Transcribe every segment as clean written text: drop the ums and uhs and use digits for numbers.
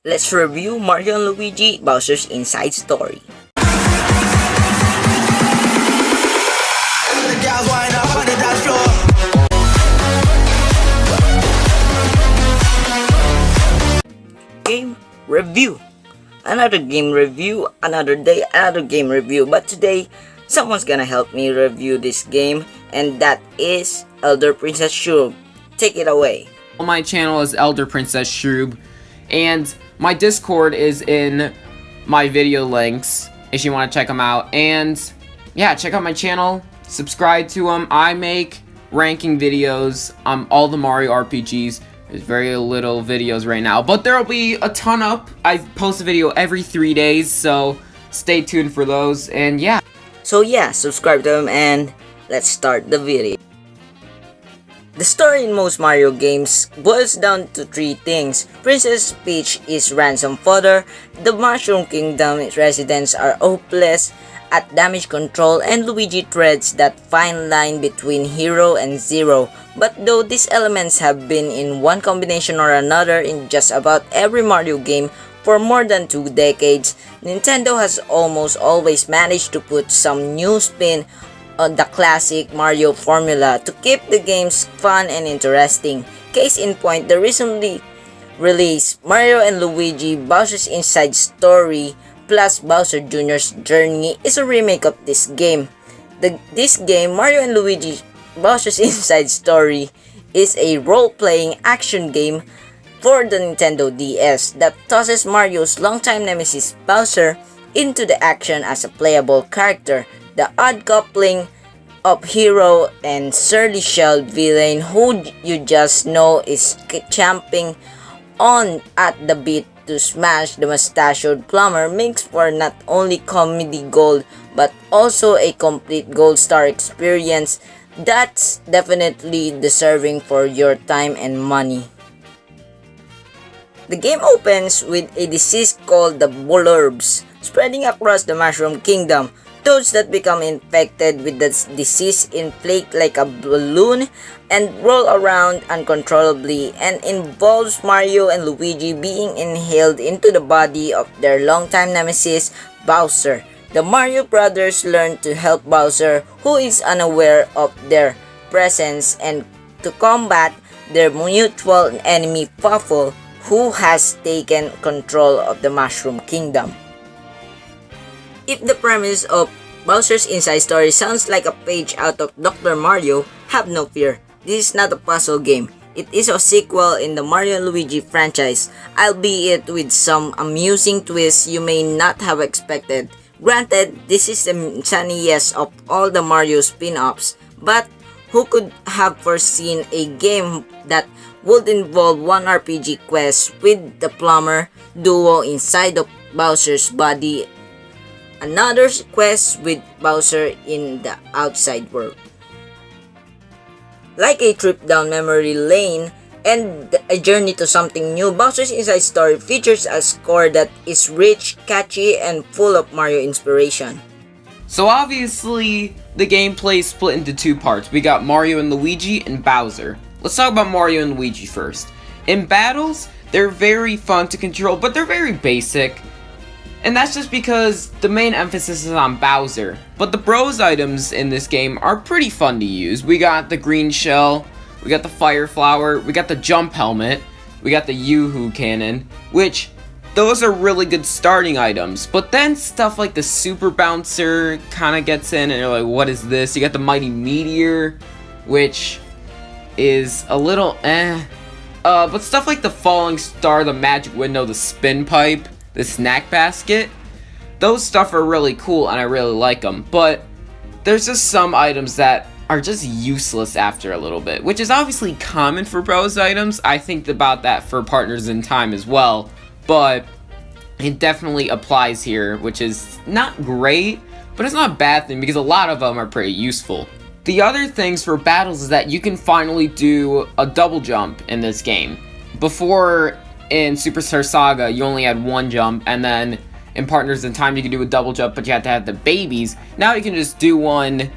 Let's review Mario and Luigi Bowser's Inside Story. Game review. Another game review, another day, another game review. But today, someone's gonna help me review this game, and that is Elder Princess Shroob. Take it away. My channel is Elder Princess Shroob, and my Discord is in my video links if you want to check them out. And yeah, check out my channel, subscribe to them. I make ranking videos on all the Mario RPGs. There's very little videos right now, but there will be a ton up. I post a video every 3 days, so stay tuned for those. And yeah. So yeah, subscribe to them and let's start the video. The story in most Mario games boils down to three things. Princess Peach is ransom fodder, the Mushroom Kingdom residents are hopeless at damage control, and Luigi treads that fine line between hero and zero. But though these elements have been in one combination or another in just about every Mario game for more than 2 decades, Nintendo has almost always managed to put some new spin on the classic Mario formula to keep the games fun and interesting. Case in point, the recently released Mario and Luigi Bowser's Inside Story plus Bowser Jr.'s Journey is a remake of this game. This game, Mario and Luigi Bowser's Inside Story, is a role-playing action game for the Nintendo DS that tosses Mario's longtime nemesis Bowser into the action as a playable character. The odd coupling of hero and surly shelled villain who you just know is champing on at the bit to smash the mustachioed plumber makes for not only comedy gold but also a complete gold star experience that's definitely deserving for your time and money. The game opens with a disease called the Blurbs spreading across the Mushroom Kingdom. Toads that become infected with this disease inflate like a balloon and roll around uncontrollably, and involves Mario and Luigi being inhaled into the body of their longtime nemesis Bowser. The Mario brothers learn to help Bowser, who is unaware of their presence, and to combat their mutual enemy Puffle, who has taken control of the Mushroom Kingdom. If the premise of Bowser's Inside Story sounds like a page out of Dr. Mario, have no fear. This is not a puzzle game. It is a sequel in the Mario & Luigi franchise, albeit with some amusing twists you may not have expected. Granted, this is the sunniest of all the Mario spin-offs, but who could have foreseen a game that would involve one RPG quest with the plumber duo inside of Bowser's body, another quest with Bowser in the outside world. Like a trip down memory lane and a journey to something new, Bowser's Inside Story features a score that is rich, catchy, and full of Mario inspiration. So obviously, the gameplay is split into two parts. We got Mario and Luigi and Bowser. Let's talk about Mario and Luigi first. In battles, they're very fun to control, but they're very basic. And that's just because the main emphasis is on Bowser. But the bros items in this game are pretty fun to use. We got the green shell, we got the fire flower, we got the jump helmet, we got the Yoo-hoo cannon, which those are really good starting items. But then stuff like the super bouncer kind of gets in and you're like, what is this? You got the mighty meteor, which is a little but stuff like the falling star, the magic window, the spin pipe, the snack basket, those stuff are really cool and I really like them, but there's just some items that are just useless after a little bit, which is obviously common for bros items. I think about that for Partners in Time as well, but it definitely applies here, which is not great, but it's not a bad thing because a lot of them are pretty useful. The other things for battles is that you can finally do a double jump in this game. Before, in Superstar Saga, you only had one jump, and then in Partners in Time, you can do a double jump, but you have to have the babies. Now you can just do one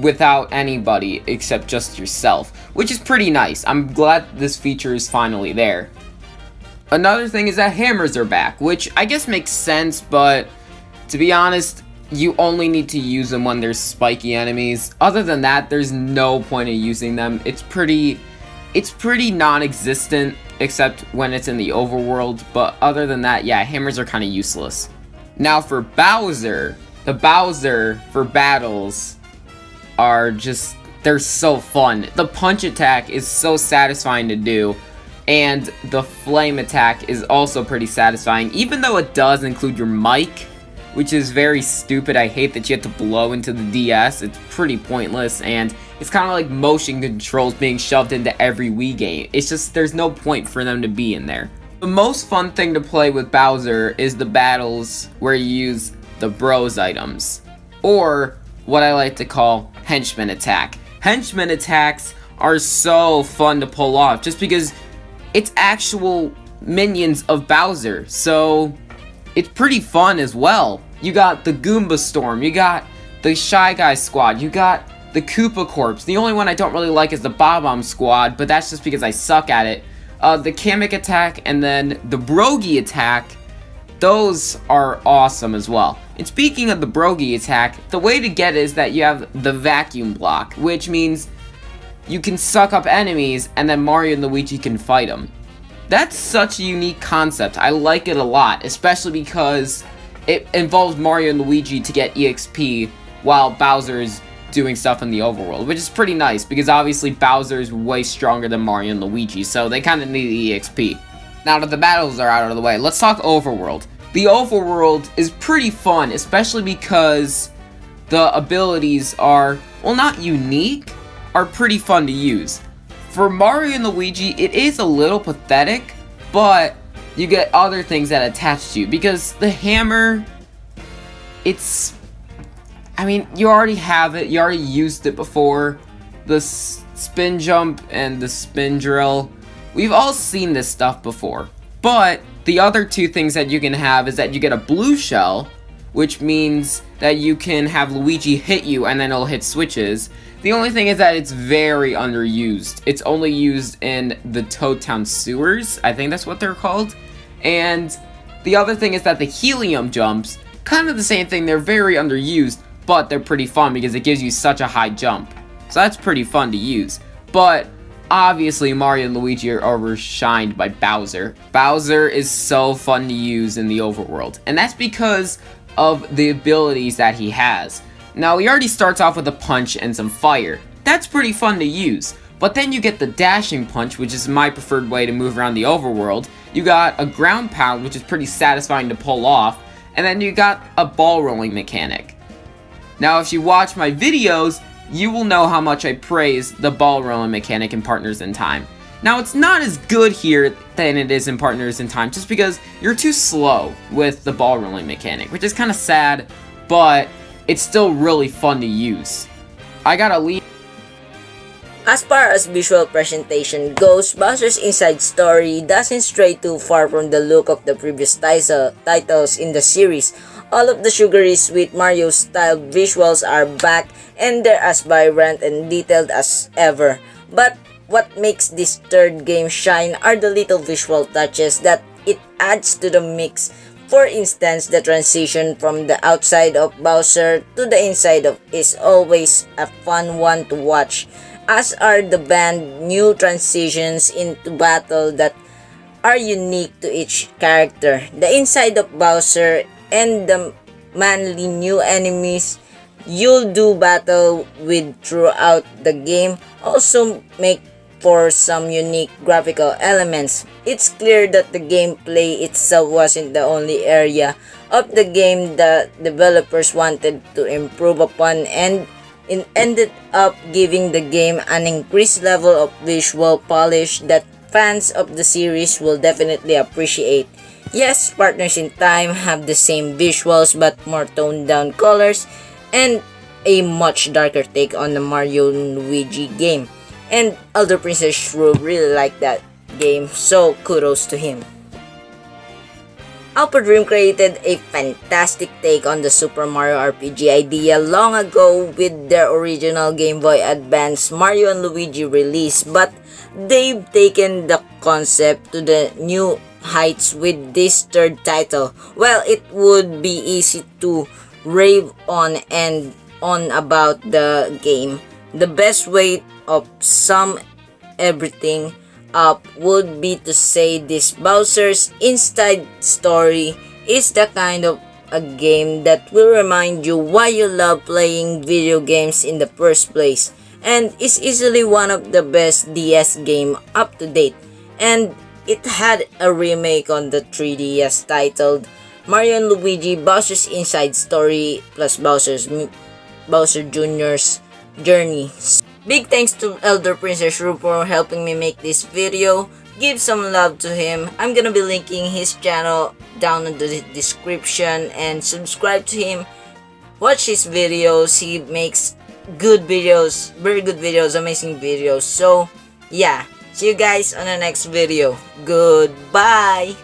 without anybody except just yourself, which is pretty nice. I'm glad this feature is finally there. Another thing is that hammers are back, which I guess makes sense, but to be honest, you only need to use them when there's spiky enemies. Other than that, there's no point in using them. It's pretty non-existent, except when it's in the overworld, but other than that, yeah, hammers are kind of useless. Now for Bowser, the Bowser for battles are just, they're so fun. The punch attack is so satisfying to do, and the flame attack is also pretty satisfying, even though it does include your mic, which is very stupid. I hate that you have to blow into the DS. It's pretty pointless, and it's kind of like motion controls being shoved into every Wii game. It's just, there's no point for them to be in there. The most fun thing to play with Bowser is the battles where you use the Bros items, or what I like to call henchman attack. Henchman attacks are so fun to pull off just because it's actual minions of Bowser, so it's pretty fun as well. You got the Goomba Storm, you got the Shy Guy Squad, you got the Koopa Corps. The only one I don't really like is the Bob-omb Squad, but that's just because I suck at it. The Kamek attack and then the Brogy attack, those are awesome as well. And speaking of the Brogy attack, the way to get it is that you have the vacuum block, which means you can suck up enemies and then Mario and Luigi can fight them. That's such a unique concept. I like it a lot, especially because it involves Mario and Luigi to get EXP while Bowser is doing stuff in the overworld, which is pretty nice because obviously Bowser is way stronger than Mario and Luigi, so they kind of need the EXP. Now that the battles are out of the way, let's talk overworld. The overworld is pretty fun, especially because the abilities are, well, not unique, are pretty fun to use. For Mario and Luigi, it is a little pathetic, but you get other things that attach to you, because the hammer, it's, I mean, you already have it, you already used it before. The spin jump and the spin drill, we've all seen this stuff before. But the other two things that you can have is that you get a blue shell, which means that you can have Luigi hit you and then it'll hit switches. The only thing is that it's very underused. It's only used in the Toad Town sewers, I think that's what they're called. And the other thing is that the helium jumps, kind of the same thing, they're very underused, but they're pretty fun because it gives you such a high jump. So that's pretty fun to use. But obviously Mario and Luigi are overshined by Bowser. Bowser is so fun to use in the overworld, and that's because of the abilities that he has. Now, he already starts off with a punch and some fire. That's pretty fun to use. But then you get the dashing punch, which is my preferred way to move around the overworld. You got a ground pound, which is pretty satisfying to pull off. And then you got a ball rolling mechanic. Now, if you watch my videos, you will know how much I praise the ball rolling mechanic in Partners in Time. Now, it's not as good here than it is in Partners in Time, just because you're too slow with the ball rolling mechanic, which is kind of sad, but it's still really fun to use. I got a lead. As far as visual presentation goes, Bowser's Inside Story doesn't stray too far from the look of the previous titles in the series. All of the sugary sweet Mario style visuals are back, and they're as vibrant and detailed as ever. But what makes this third game shine are the little visual touches that it adds to the mix. For instance, the transition from the outside of Bowser to the inside of is always a fun one to watch, as are the band new transitions into battle that are unique to each character. The inside of Bowser and the manly new enemies you'll do battle with throughout the game also make for some unique graphical elements. It's clear that the gameplay itself wasn't the only area of the game that developers wanted to improve upon, and it ended up giving the game an increased level of visual polish that fans of the series will definitely appreciate. Yes, Partners in Time have the same visuals but more toned down colors and a much darker take on the Mario and Luigi game. And Elder Princess Shroob really liked that game, so kudos to him. Alpha Dream created a fantastic take on the Super Mario RPG idea long ago with their original Game Boy Advance Mario and Luigi release, but they've taken the concept to the new heights with this third title. Well, it would be easy to rave on and on about the game. The best way of sum everything up would be to say this Bowser's Inside Story is the kind of a game that will remind you why you love playing video games in the first place, and is easily one of the best DS game up to date. And it had a remake on the 3DS titled Mario and Luigi Bowser's Inside Story plus Bowser Jr.'s Journey. Big thanks to Elder Princess Shroob for helping me make this video. Give some love to him. I'm gonna be linking his channel down in the description, and subscribe to him. Watch his videos. He makes good videos, very good videos, amazing videos. So yeah, see you guys on the next video. Goodbye.